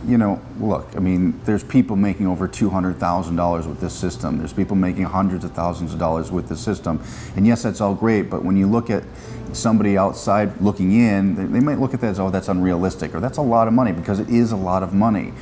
look, I mean, there's people making over $200,000 with this system. There's people making hundreds of thousands of dollars with this system. And yes, that's all great, but when you look at somebody outside looking in, they might look at that as, oh, that's unrealistic, or that's a lot of money, because it is a lot of money.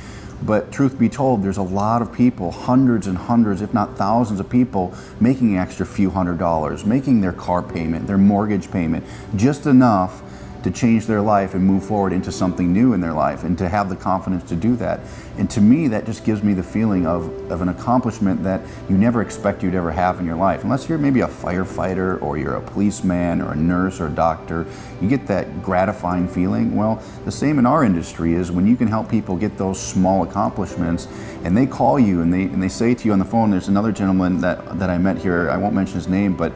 But truth be told, there's a lot of people, hundreds and hundreds, if not thousands of people, making an extra few $100s, making their car payment, their mortgage payment, just enough to change their life and move forward into something new in their life, and to have the confidence to do that. And to me, that just gives me the feeling of an accomplishment that you never expect you'd ever have in your life. Unless you're maybe a firefighter, or you're a policeman, or a nurse, or a doctor, you get that gratifying feeling. Well, the same in our industry is when you can help people get those small accomplishments, and they call you and they say to you on the phone. There's another gentleman that I met here, I won't mention his name, but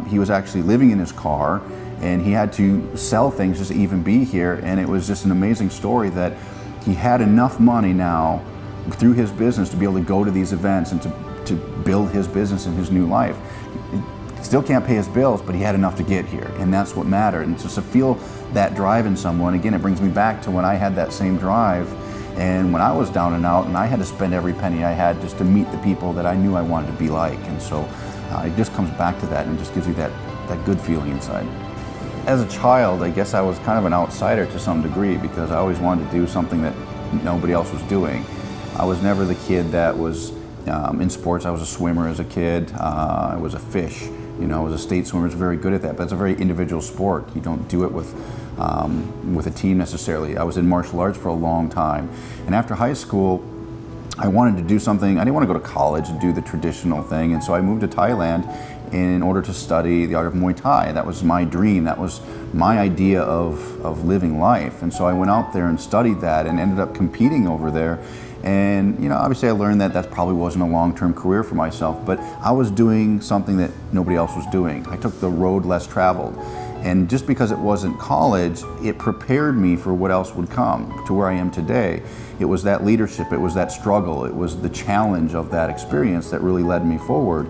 he was actually living in his car, and he had to sell things just to even be here. And it was just an amazing story that he had enough money now through his business to be able to go to these events and to build his business and his new life. He still can't pay his bills, but he had enough to get here, and that's what mattered. And just to feel that drive in someone, again, it brings me back to when I had that same drive, and when I was down and out, and I had to spend every penny I had just to meet the people that I knew I wanted to be like. And so it just comes back to that, and just gives you that good feeling inside. As a child, I guess I was kind of an outsider to some degree, because I always wanted to do something that nobody else was doing. I was never the kid that was in sports. I was a swimmer as a kid. I was a fish. I was a state swimmer. I was very good at that, but it's a very individual sport. You don't do it with a team necessarily. I was in martial arts for a long time. And after high school, I wanted to do something. I didn't want to go to college and do the traditional thing, and so I moved to Thailand in order to study the art of Muay Thai. That was my dream. That was my idea of living life. And so I went out there and studied that, and ended up competing over there. And obviously I learned that probably wasn't a long-term career for myself, but I was doing something that nobody else was doing. I took the road less traveled. And just because it wasn't college, it prepared me for what else would come to where I am today. It was that leadership, it was that struggle, it was the challenge of that experience that really led me forward.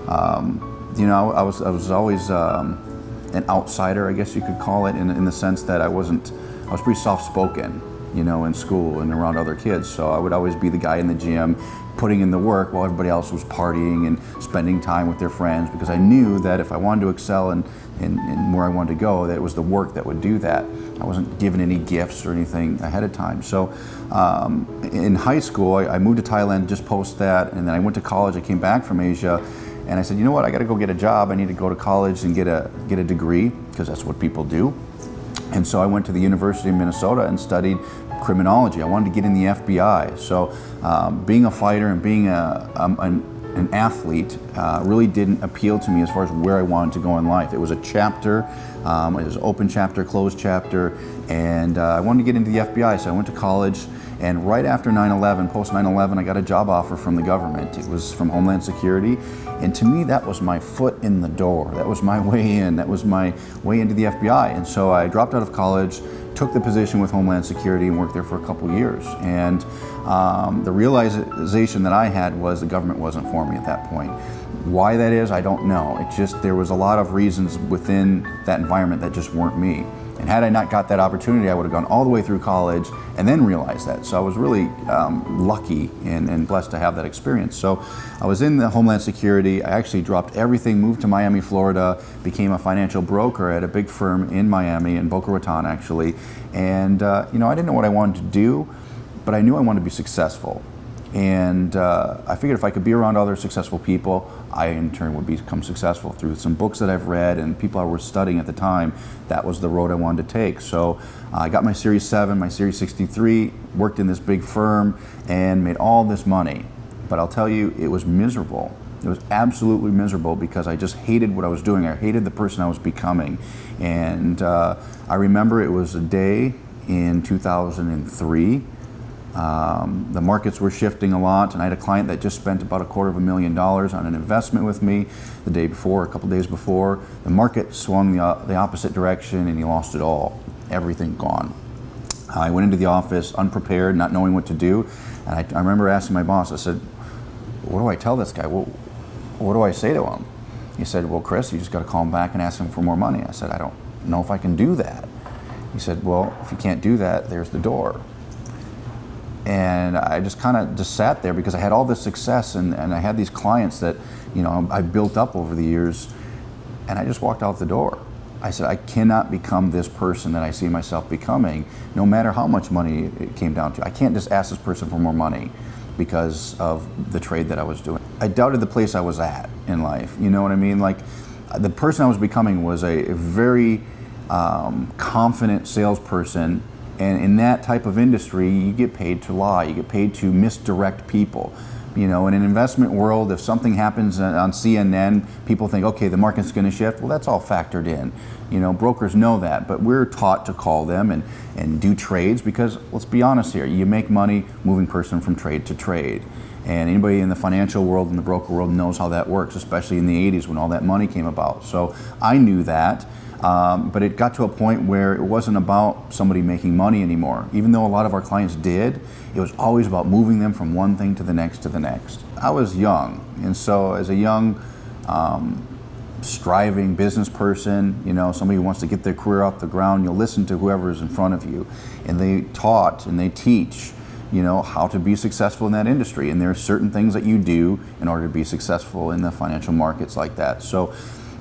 I was always an outsider, I guess you could call it, in the sense that I was pretty soft-spoken, in school and around other kids. So I would always be the guy in the gym, putting in the work while everybody else was partying and spending time with their friends, because I knew that if I wanted to excel in where I wanted to go, that it was the work that would do that. I wasn't given any gifts or anything ahead of time. So in high school, I moved to Thailand just post that, and then I went to college. I came back from Asia, and I said, you know what, I got to go get a job. I need to go to college and get a degree, because that's what people do. And so I went to the University of Minnesota and studied criminology. I wanted to get in the FBI. So being a fighter and being an athlete really didn't appeal to me as far as where I wanted to go in life. It was a chapter, it was open chapter, closed chapter, and I wanted to get into the FBI. So I went to college, and right after 9/11, post 9/11, I got a job offer from the government. It was from Homeland Security, and to me that was my foot in the door. That was my way in. That was my way into the FBI. And so I dropped out of college, took the position with Homeland Security, and worked there for a couple years. And the realization that I had was the government wasn't for me at that point. Why that is, I don't know. It just, there was a lot of reasons within that environment that just weren't me. And had I not got that opportunity, I would have gone all the way through college and then realized that. So I was really lucky and blessed to have that experience. So I was in the Homeland Security. I actually dropped everything, moved to Miami, Florida, became a financial broker at a big firm in Miami, in Boca Raton actually. And I didn't know what I wanted to do, but I knew I wanted to be successful. And I figured if I could be around other successful people, I in turn would become successful. Through some books that I've read and people I was studying at the time, that was the road I wanted to take. So I got my Series 7, my Series 63, worked in this big firm, and made all this money. But I'll tell you, it was miserable. It was absolutely miserable, because I just hated what I was doing. I hated the person I was becoming. And I remember it was a day in 2003. The markets were shifting a lot, and I had a client that just spent about $250,000 on an investment with me the day before, a couple days before. The market swung the opposite direction, and he lost it all. Everything gone. I went into the office unprepared, not knowing what to do, and I remember asking my boss, I said, what do I tell this guy? What do I say to him? He said, well, Chris, you just got to call him back and ask him for more money. I said, I don't know if I can do that. He said, well, if you can't do that, there's the door. And I just kind of just sat there because I had all this success and I had these clients that, you know, I built up over the years, and I just walked out the door. I said, I cannot become this person that I see myself becoming, no matter how much money it came down to. I can't just ask this person for more money because of the trade that I was doing. I doubted the place I was at in life, you know what I mean? Like, the person I was becoming was a very confident salesperson, and in that type of industry, you get paid to lie, you get paid to misdirect people. You know, in an investment world, if something happens on CNN, people think, okay, the market's going to shift. Well, that's all factored in. You know, brokers know that, but we're taught to call them and do trades because, let's be honest here, you make money moving person from trade to trade. And anybody in the financial world and the broker world knows how that works, especially in the 80s when all that money came about. So I knew that. But it got to a point where it wasn't about somebody making money anymore. Even though a lot of our clients did, it was always about moving them from one thing to the next to the next. I was young, and so as a young, striving business person, you know, somebody who wants to get their career off the ground, you'll listen to whoever's in front of you. And they taught and they teach, you know, how to be successful in that industry. And there are certain things that you do in order to be successful in the financial markets like that. So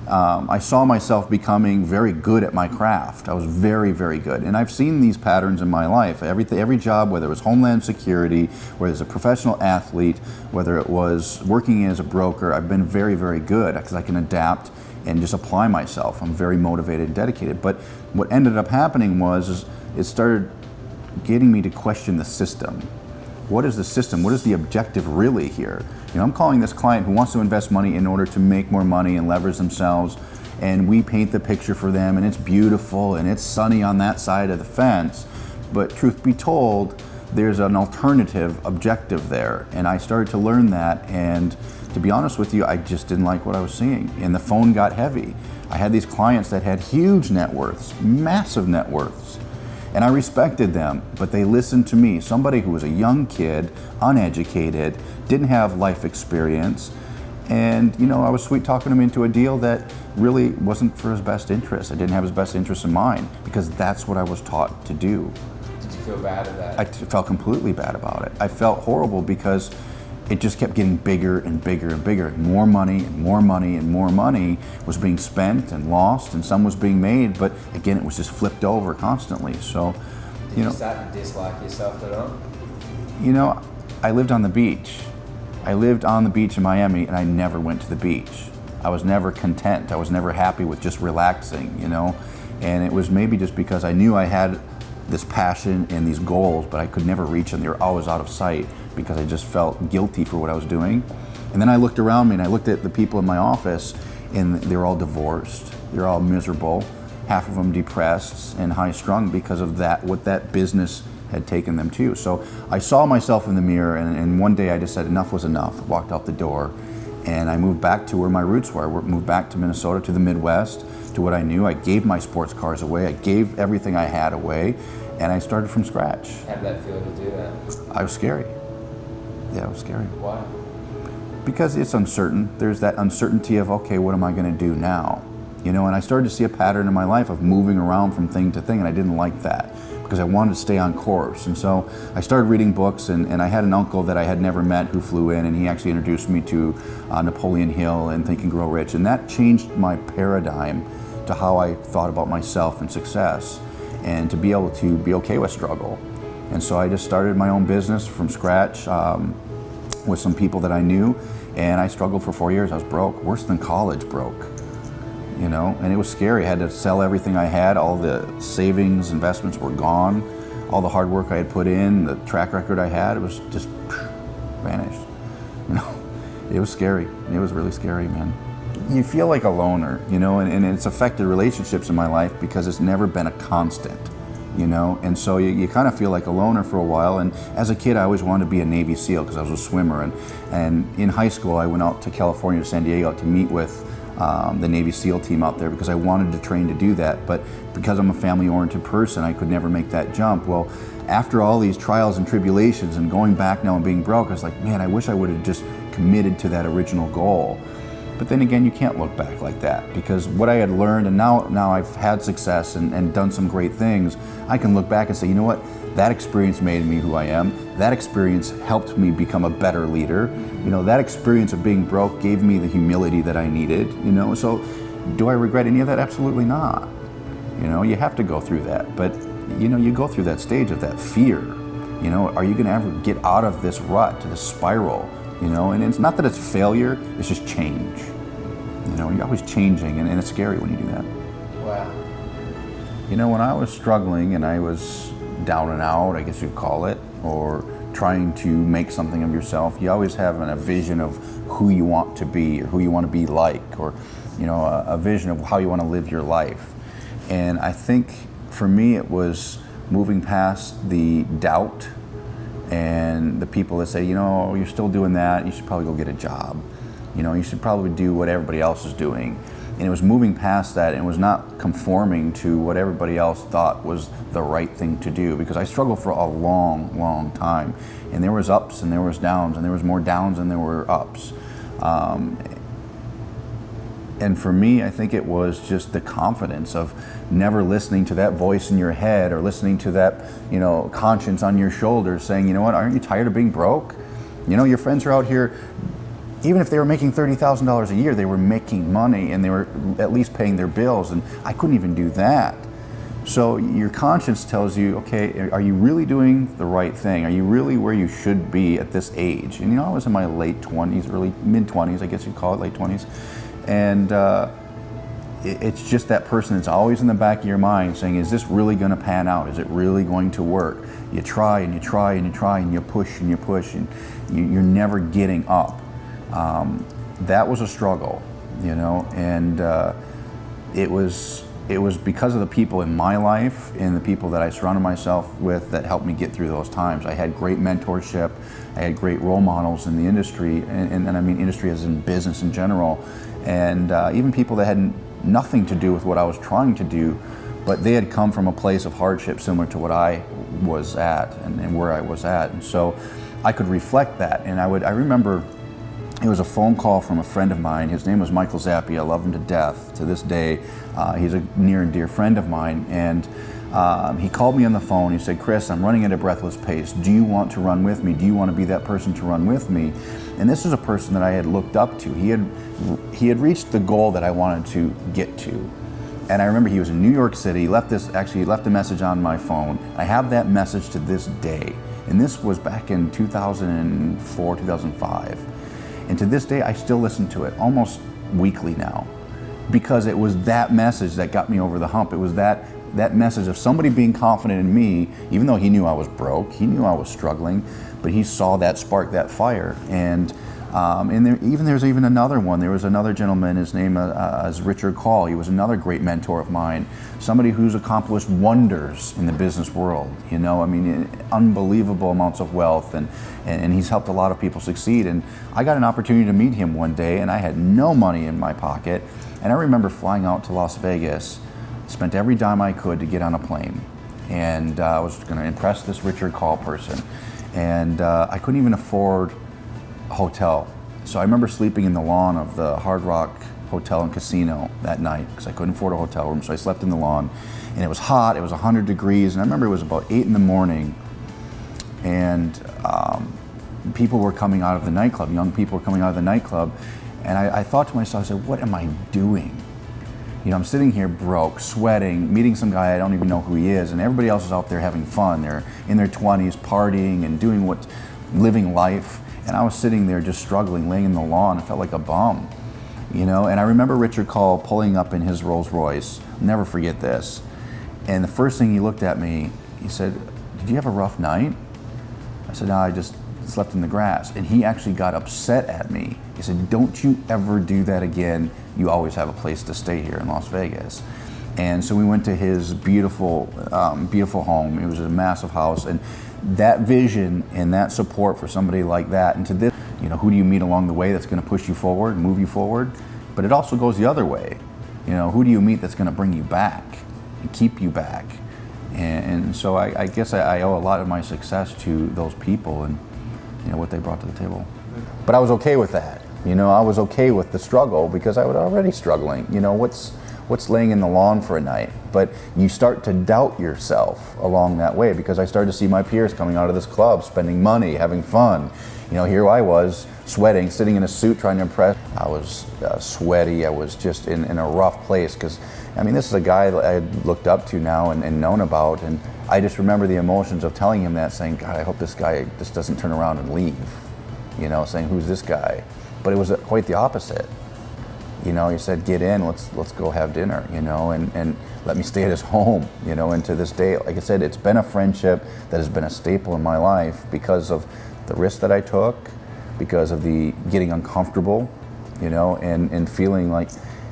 I saw myself becoming very good at my craft. I was very, very good. And I've seen these patterns in my life. Every job, whether it was Homeland Security, whether it was a professional athlete, whether it was working as a broker, I've been very, very good because I can adapt and just apply myself. I'm very motivated and dedicated. But what ended up happening was it started getting me to question the system. What is the system? What is the objective really here? You know, I'm calling this client who wants to invest money in order to make more money and leverage themselves, and we paint the picture for them, and it's beautiful and it's sunny on that side of the fence. But truth be told, there's an alternative objective there, and I started to learn that, and to be honest with you, I just didn't like what I was seeing, and the phone got heavy. I had these clients that had huge net worths, massive net worths, and I respected them, but they listened to me, somebody who was a young kid, uneducated, didn't have life experience, and you know, I was sweet talking him into a deal that really wasn't for his best interest. I didn't have his best interest in mind because that's what I was taught to do. Did you feel bad at that? I felt completely bad about it. I felt horrible because it just kept getting bigger and bigger and bigger. More money and more money and more money was being spent and lost, and some was being made, but again, it was just flipped over constantly. So, Did you start to dislike yourself at all? You know, I lived on the beach. I lived on the beach in Miami, and I never went to the beach. I was never content. I was never happy with just relaxing, you know? And it was maybe just because I knew I had this passion and these goals, but I could never reach them. They were always out of sight because I just felt guilty for what I was doing. And then I looked around me and I looked at the people in my office, and they were all divorced. They're all miserable, half of them depressed and high strung because of that, what that business had taken them to. So I saw myself in the mirror, and one day I just said enough was enough. I walked out the door, and I moved back to where my roots were. I moved back to Minnesota, to the Midwest, to what I knew. I gave my sports cars away. I gave everything I had away, and I started from scratch. How did that feel to do that? I was scary. Yeah, it was scary. Why? Because it's uncertain. There's that uncertainty of, okay, what am I going to do now? You know, and I started to see a pattern in my life of moving around from thing to thing, and I didn't like that because I wanted to stay on course. And so I started reading books, and I had an uncle that I had never met who flew in, and he actually introduced me to Napoleon Hill and Think and Grow Rich, and that changed my paradigm to how I thought about myself and success, and to be able to be okay with struggle. And so I just started my own business from scratch with some people that I knew, and I struggled for 4 years. I was broke, worse than college broke. You know, and it was scary. I had to sell everything I had. All the savings, investments were gone. All the hard work I had put in, the track record I had, it was just vanished. You know, it was scary. It was really scary, man. You feel like a loner, you know, and it's affected relationships in my life because it's never been a constant, you know, and so you kind of feel like a loner for a while. And as a kid, I always wanted to be a Navy SEAL because I was a swimmer. And in high school, I went out to California, to San Diego, to meet with the Navy SEAL team out there because I wanted to train to do that. But because I'm a family-oriented person, I could never make that jump. Well, after all these trials and tribulations and going back now and being broke, I was like, man, I wish I would have just committed to that original goal. But then again, you can't look back like that, because what I had learned, and now I've had success and done some great things, I can look back and say, you know what, that experience made me who I am. That experience helped me become a better leader. You know, that experience of being broke gave me the humility that I needed, you know. So do I regret any of that? Absolutely not. You know, you have to go through that, but you know, you go through that stage of that fear. You know, are you going to ever get out of this rut, to this spiral? You know, and it's not that it's failure, it's just change. You know, you're always changing, and it's scary when you do that. Wow. You know, when I was struggling and I was down and out, I guess you'd call it, or trying to make something of yourself, you always have a vision of who you want to be, or who you want to be like, or, you know, a vision of how you want to live your life. And I think for me it was moving past the doubt and the people that say, you know, you're still doing that, you should probably go get a job. You know, you should probably do what everybody else is doing. And it was moving past that, and it was not conforming to what everybody else thought was the right thing to do, because I struggled for a long, long time. And there was ups and there was downs, and there was more downs than there were ups. And for me, I think it was just the confidence of never listening to that voice in your head, or listening to that, you know, conscience on your shoulders saying, you know what, aren't you tired of being broke? You know, your friends are out here, even if they were making $30,000 a year, they were making money, and they were at least paying their bills, and I couldn't even do that. So your conscience tells you, okay, are you really doing the right thing? Are you really where you should be at this age? And you know, I was in my late 20s, early mid-20s, I guess you'd call it, late 20s. And it's just that person that's always in the back of your mind saying, is this really going to pan out? Is it really going to work? You try and you try and you try and you push and you push, and you're never getting up. That was a struggle, you know, and it was because of the people in my life and the people that I surrounded myself with that helped me get through those times. I had great mentorship, I had great role models in the industry, and I mean industry as in business in general, and even people that had nothing to do with what I was trying to do, but they had come from a place of hardship similar to what I was at and where I was at, and so I could reflect that. And I remember it was a phone call from a friend of mine. His name was Michael Zappi. I love him to death to this day. He's a near and dear friend of mine, and he called me on the phone. He said, Chris, I'm running at a breathless pace. Do you want to run with me? Do you want to be that person to run with me? And this is a person that I had looked up to. He had reached the goal that I wanted to get to. And I remember he was in New York City. He left a message on my phone. I have that message to this day. And this was back in 2004, 2005. And to this day, I still listen to it almost weekly now, because it was that message that got me over the hump. It was that message of somebody being confident in me, even though he knew I was broke, he knew I was struggling, but he saw that spark, that fire. And there's even another one. There was another gentleman, his name is Richard Call. He was another great mentor of mine, somebody who's accomplished wonders in the business world. You know, I mean, unbelievable amounts of wealth, and he's helped a lot of people succeed. And I got an opportunity to meet him one day, and I had no money in my pocket. And I remember flying out to Las Vegas, spent every dime I could to get on a plane. And I was going to impress this Richard Call person. And I couldn't even afford a hotel. So I remember sleeping in the lawn of the Hard Rock Hotel and Casino that night, because I couldn't afford a hotel room. So I slept in the lawn, and it was hot. It was 100 degrees. And I remember it was about 8 in the morning, and people were coming out of the nightclub. Young people were coming out of the nightclub. And I thought to myself, I said, what am I doing? You know, I'm sitting here broke, sweating, meeting some guy I don't even know who he is, and everybody else is out there having fun. They're in their 20s, partying and living life. And I was sitting there just struggling, laying in the lawn. I felt like a bum, you know. And I remember Richard Call pulling up in his Rolls Royce. I'll never forget this. And the first thing he looked at me, he said, did you have a rough night? I said, no, I just slept in the grass. And he actually got upset at me. He said, don't you ever do that again. You always have a place to stay here in Las Vegas. And so we went to his beautiful, beautiful home. It was a massive house. And that vision and that support for somebody like that, and to this, you know, who do you meet along the way that's going to push you forward, move you forward? But it also goes the other way. You know, who do you meet that's going to bring you back and keep you back? And so I guess I owe a lot of my success to those people and, you know, what they brought to the table. But I was okay with that. You know, I was okay with the struggle because I was already struggling. You know, what's laying in the lawn for a night? But you start to doubt yourself along that way, because I started to see my peers coming out of this club, spending money, having fun. You know, here I was sweating, sitting in a suit trying to impress. I was sweaty. I was just in a rough place, because, I mean, this is a guy that I had looked up to now and known about, and I just remember the emotions of telling him that, saying, God, I hope this guy just doesn't turn around and leave. You know, saying, who's this guy? But it was quite the opposite. You know, he said, get in, let's go have dinner, you know, and let me stay at his home, you know, and to this day, like I said, it's been a friendship that has been a staple in my life because of the risk that I took, because of the getting uncomfortable, you know, and feeling like,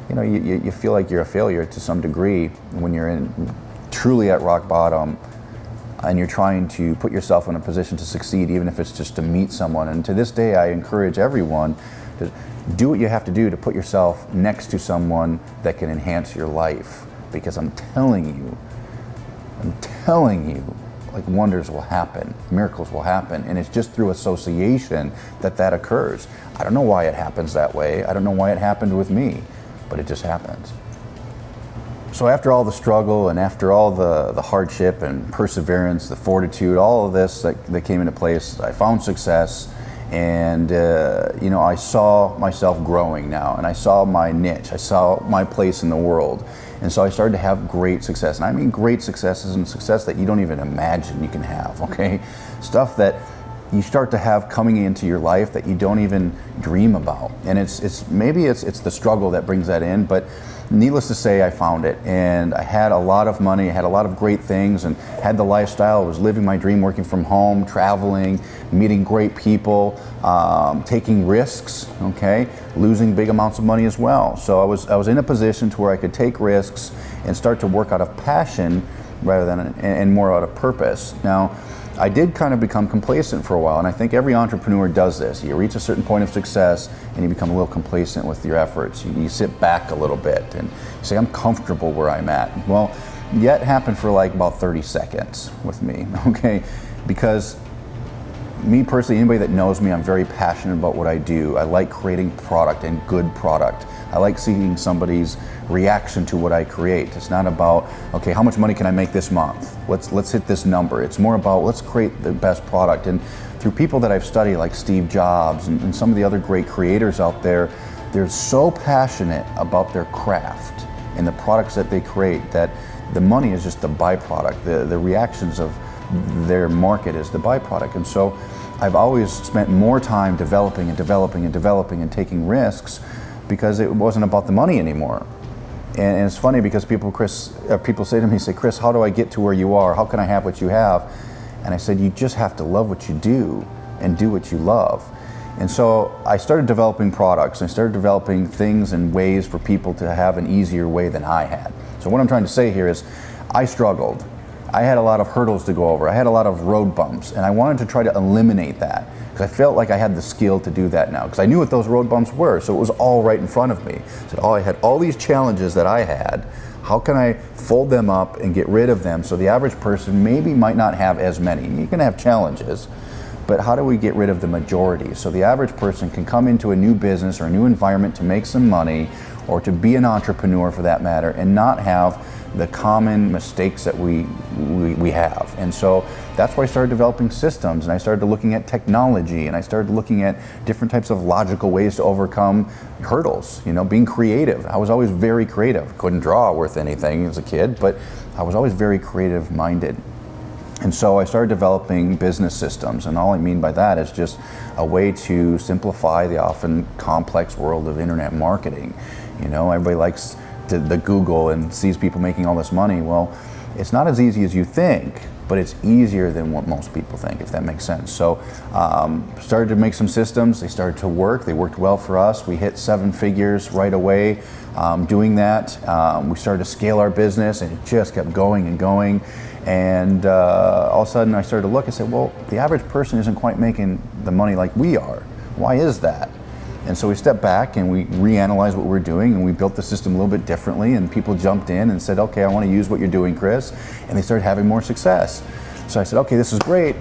you know, you feel like you're a failure to some degree when you're truly at rock bottom, and you're trying to put yourself in a position to succeed, even if it's just to meet someone. And to this day, I encourage everyone to do what you have to do to put yourself next to someone that can enhance your life. Because I'm telling you, like, wonders will happen, miracles will happen, and it's just through association that occurs. I don't know why it happens that way. I don't know why it happened with me, but it just happens. So after all the struggle and after all the hardship and perseverance, the fortitude, all of this that came into place, I found success, and you know, I saw myself growing now, and I saw my niche, I saw my place in the world, and so I started to have great success. And I mean great successes, and success that you don't even imagine you can have, okay? Stuff that you start to have coming into your life that you don't even dream about. And maybe it's the struggle that brings that in, but needless to say, I found it, and I had a lot of money, I had a lot of great things, and had the lifestyle. I was living my dream, working from home, traveling, meeting great people, taking risks, okay, losing big amounts of money as well. So I was in a position to where I could take risks and start to work out of passion rather than and more out of purpose. Now, I did kind of become complacent for a while, and I think every entrepreneur does this. You reach a certain point of success and you become a little complacent with your efforts. You sit back a little bit and you say, I'm comfortable where I'm at. Well, that happened for like about 30 seconds with me, okay? Because me personally, anybody that knows me, I'm very passionate about what I do. I like creating product, and good product. I like seeing somebody's reaction to what I create. It's not about, okay, how much money can I make this month? Let's hit this number. It's more about, let's create the best product. And through people that I've studied, like Steve Jobs and some of the other great creators out there, they're so passionate about their craft and the products that they create that the money is just the byproduct. The reactions of their market is the byproduct. And so I've always spent more time developing and taking risks, because it wasn't about the money anymore. And it's funny because people say to me, Chris, how do I get to where you are? How can I have what you have? And I said, you just have to love what you do and do what you love. And so I started developing products. I started developing things and ways for people to have an easier way than I had. So what I'm trying to say here is, I struggled. I had a lot of hurdles to go over. I had a lot of road bumps, and I wanted to try to eliminate that, because I felt like I had the skill to do that now, because I knew what those road bumps were, so it was all right in front of me. So I had all these challenges that I had. How can I fold them up and get rid of them so the average person maybe might not have as many? You can have challenges, but how do we get rid of the majority so the average person can come into a new business or a new environment to make some money, or to be an entrepreneur for that matter, and not have the common mistakes that we have. And so that's why I started developing systems, and I started looking at technology, and I started looking at different types of logical ways to overcome hurdles, you know, being creative. I was always very creative. Couldn't draw worth anything as a kid, but I was always very creative minded. And so I started developing business systems, and all I mean by that is just a way to simplify the often complex world of internet marketing. You know, everybody likes the Google and sees people making all this money. Well, it's not as easy as you think, but it's easier than what most people think, if that makes sense. So started to make some systems. They started to work. They worked well for us. We hit 7 figures right away doing that. We started to scale our business, and it just kept going and going. And all of a sudden I started to look and said, well, the average person isn't quite making the money like we are. Why is that? And so we stepped back and we reanalyzed what we're doing, and we built the system a little bit differently, and people jumped in and said, okay, I want to use what you're doing, Chris. And they started having more success. So I said, okay, this is great,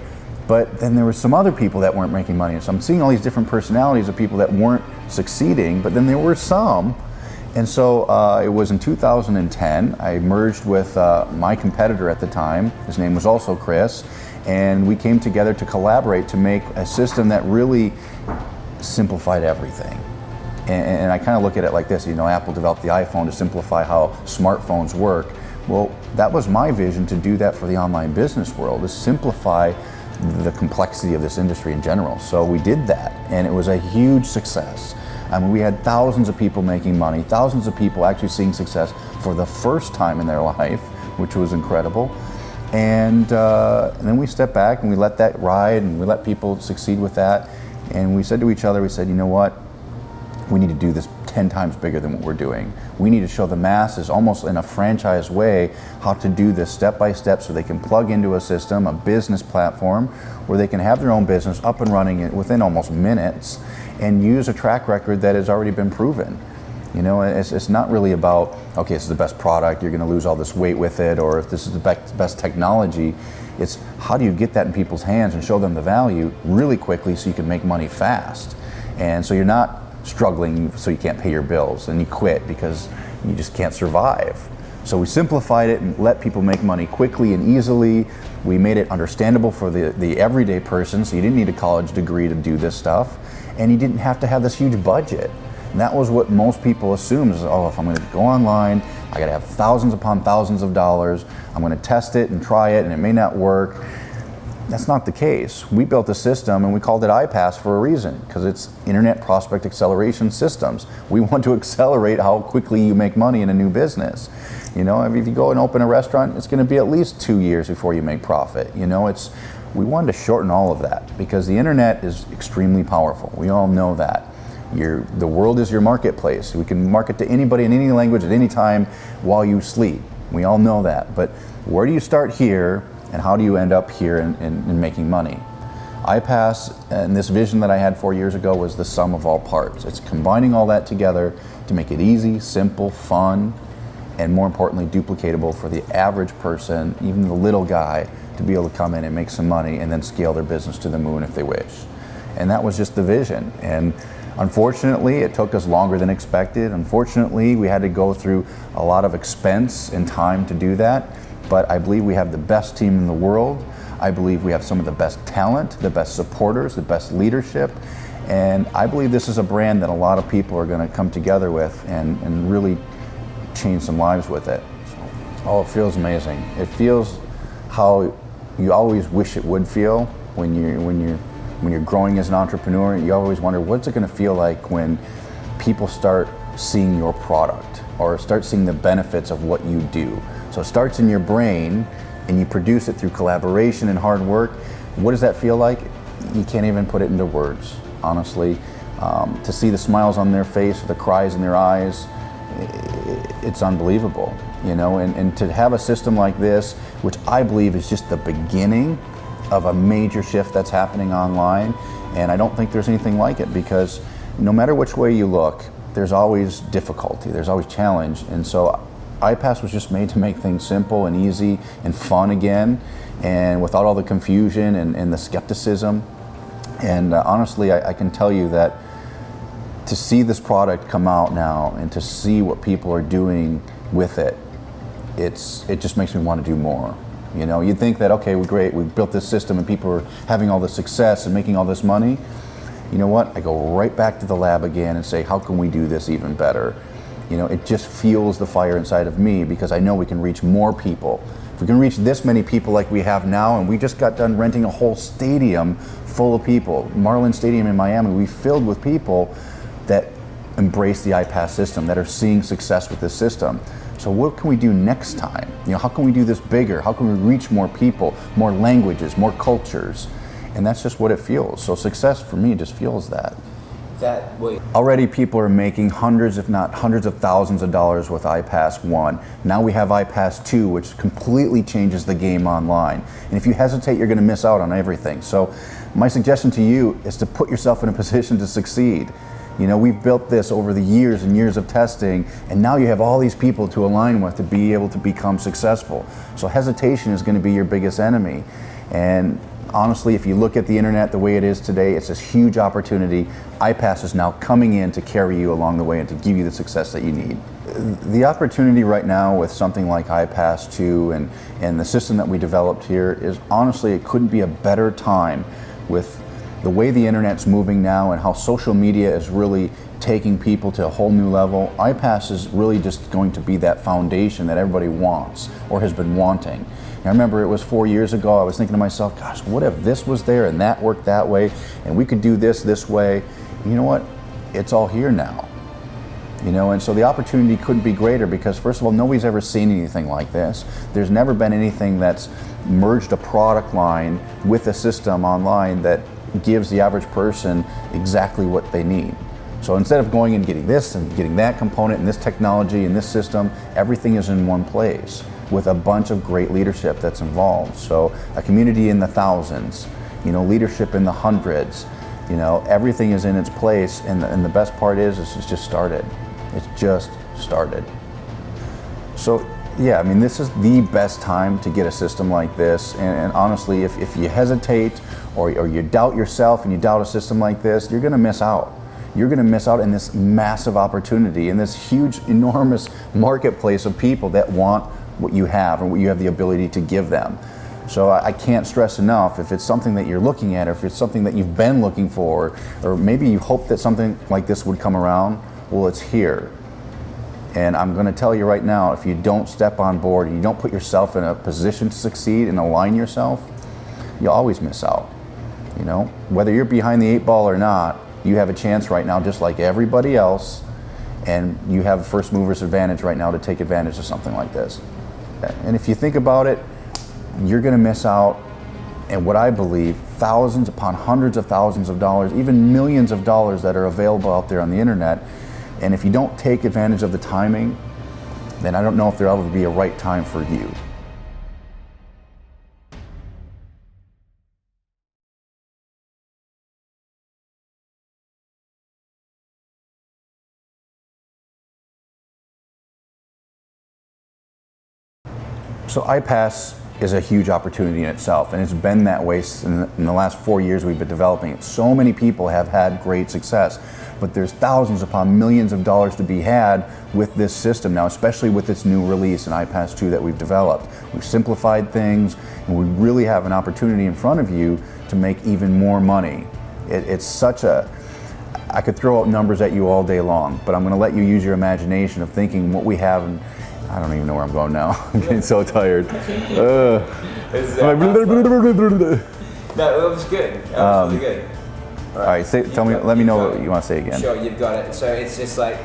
But then there were some other people that weren't making money. So I'm seeing all these different personalities of people that weren't succeeding, but then there were some. And so it was in 2010, I merged with my competitor at the time. His name was also Chris. And we came together to collaborate to make a system that really simplified everything. And I kind of look at it like this, Apple developed the iPhone to simplify how smartphones work. Well, that was my vision, to do that for the online business world, to simplify the complexity of this industry in general. So we did that, and it was a huge success. I mean, we had thousands of people making money, thousands of people actually seeing success for the first time in their life, which was incredible. And then we stepped back and we let that ride, and we let people succeed with that. And we said to each other, we said, you know what? We need to do this 10 times bigger than what we're doing. We need to show the masses, almost in a franchise way, how to do this step by step, so they can plug into a system, a business platform, where they can have their own business up and running within almost minutes, and use a track record that has already been proven. It's not really about, okay, this is the best product, you're going to lose all this weight with it, or if this is the best technology. It's how do you get that in people's hands and show them the value really quickly so you can make money fast. And so you're not struggling so you can't pay your bills and you quit because you just can't survive. So we simplified it and let people make money quickly and easily. We made it understandable for the everyday person, so you didn't need a college degree to do this stuff, and you didn't have to have this huge budget. And that was what most people assume is, oh, if I'm going to go online, I got to have thousands upon thousands of dollars. I'm going to test it and try it, and it may not work. That's not the case. We built a system and we called it iPAS for a reason, because it's Internet Prospect Acceleration Systems. We want to accelerate how quickly you make money in a new business. If you go and open a restaurant, it's going to be at least 2 years before you make profit. We wanted to shorten all of that because the internet is extremely powerful. We all know that. The world is your marketplace. We can market to anybody in any language at any time while you sleep. We all know that. But where do you start here, and how do you end up here in making money? iPAS and this vision that I had 4 years ago was the sum of all parts. It's combining all that together to make it easy, simple, fun, and more importantly, duplicatable for the average person, even the little guy, to be able to come in and make some money and then scale their business to the moon if they wish. And that was just the vision. And unfortunately, it took us longer than expected. Unfortunately, we had to go through a lot of expense and time to do that. But I believe we have the best team in the world. I believe we have some of the best talent, the best supporters, the best leadership. And I believe this is a brand that a lot of people are going to come together with and really change some lives with it. Oh, it feels amazing. It feels how you always wish it would feel when you're growing as an entrepreneur. You always wonder, what's it going to feel like when people start seeing your product or start seeing the benefits of what you do. So it starts in your brain and you produce it through collaboration and hard work. What does that feel like? You can't even put it into words, honestly. To see the smiles on their face, the cries in their eyes, it's unbelievable, and to have a system like this, which I believe is just the beginning of a major shift that's happening online. And I don't think there's anything like it, because no matter which way you look, there's always difficulty, there's always challenge. And so iPAS was just made to make things simple and easy and fun again, and without all the confusion and the skepticism. And honestly, I can tell you that to see this product come out now and to see what people are doing with it, it just makes me want to do more. You'd think that, okay, we're great, we built this system and people are having all this success and making all this money. You know what? I go right back to the lab again and say, how can we do this even better? It just fuels the fire inside of me, because I know we can reach more people. If we can reach this many people like we have now, and we just got done renting a whole stadium full of people, Marlin Stadium in Miami, we filled with people that embrace the iPAS system, that are seeing success with this system. So what can we do next time? How can we do this bigger? How can we reach more people, more languages, more cultures? And that's just what it feels. So success for me just feels that. Already people are making hundreds, if not hundreds of thousands of dollars with iPAS 1. Now we have iPAS 2, which completely changes the game online. And if you hesitate, you're going to miss out on everything. So my suggestion to you is to put yourself in a position to succeed. We've built this over the years and years of testing, and now you have all these people to align with to be able to become successful. So hesitation is going to be your biggest enemy. And honestly, if you look at the internet the way it is today, it's this huge opportunity. iPAS is now coming in to carry you along the way and to give you the success that you need. The opportunity right now with something like iPAS 2 and the system that we developed here is, honestly, it couldn't be a better time with the way the internet's moving now and how social media is really taking people to a whole new level. iPAS is really just going to be that foundation that everybody wants or has been wanting. And I remember it was 4 years ago, I was thinking to myself, gosh, what if this was there and that worked that way and we could do this way? And you know what? It's all here now. You know, and so the opportunity couldn't be greater because, first of all, nobody's ever seen anything like this. There's never been anything that's merged a product line with a system online that gives the average person exactly what they need. So instead of going and getting this and getting that component and this technology and this system, everything is in one place with a bunch of great leadership that's involved. So a community in the thousands, you know, leadership in the hundreds, you know, everything is in its place, and the best part is it's just started. It's just started. So yeah, I mean, this is the best time to get a system like this, and honestly, if you hesitate or you doubt yourself and you doubt a system like this, you're gonna miss out. You're gonna miss out in this massive opportunity, in this huge, enormous marketplace of people that want what you have and what you have the ability to give them. So I can't stress enough, if it's something that you're looking at, or if it's something that you've been looking for, or maybe you hope that something like this would come around, well, it's here. And I'm going to tell you right now, if you don't step on board and you don't put yourself in a position to succeed and align yourself, you'll always miss out. You know, whether you're behind the 8 ball or not, you have a chance right now just like everybody else, and you have a first mover's advantage right now to take advantage of something like this. And if you think about it, you're going to miss out, and what I believe, thousands upon hundreds of thousands of dollars, even millions of dollars that are available out there on the internet. And if you don't take advantage of the timing, then I don't know if there'll ever be a right time for you. So iPAS is a huge opportunity in itself, and it's been that way in the last 4 years we've been developing it. So many people have had great success, but there's thousands upon millions of dollars to be had with this system now, especially with its new release in iPAS 2 that we've developed. We've simplified things, and we really have an opportunity in front of you to make even more money. It's such a, I could throw out numbers at you all day long, but I'm going to let you use your imagination of thinking what we have. And I don't even know where I'm going now. I'm getting so tired. No, it was good. That was really good. All right, let me know what you want to say again. Sure, you've got it. So it's just like,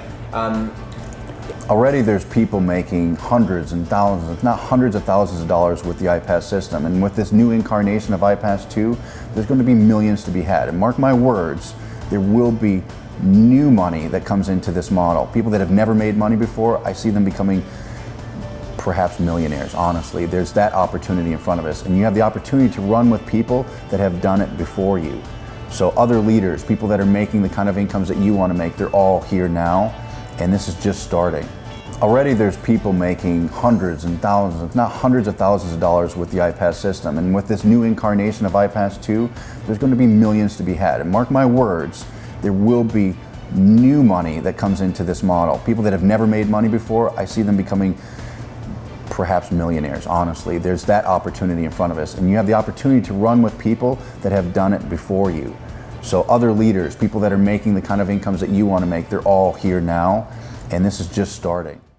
already there's people making hundreds and thousands, if not hundreds of thousands of dollars with the iPAS system. And with this new incarnation of iPAS 2, there's going to be millions to be had. And mark my words, there will be new money that comes into this model. People that have never made money before, I see them becoming perhaps millionaires, honestly. There's that opportunity in front of us. And you have the opportunity to run with people that have done it before you. So other leaders, people that are making the kind of incomes that you want to make, they're all here now, and this is just starting. Already there's people making hundreds and thousands, if not hundreds of thousands of dollars with the iPAS system. And with this new incarnation of iPAS 2, there's going to be millions to be had. And mark my words, there will be new money that comes into this model. People that have never made money before, I see them becoming perhaps millionaires, honestly. There's that opportunity in front of us. And you have the opportunity to run with people that have done it before you. So other leaders, people that are making the kind of incomes that you want to make, they're all here now, and this is just starting.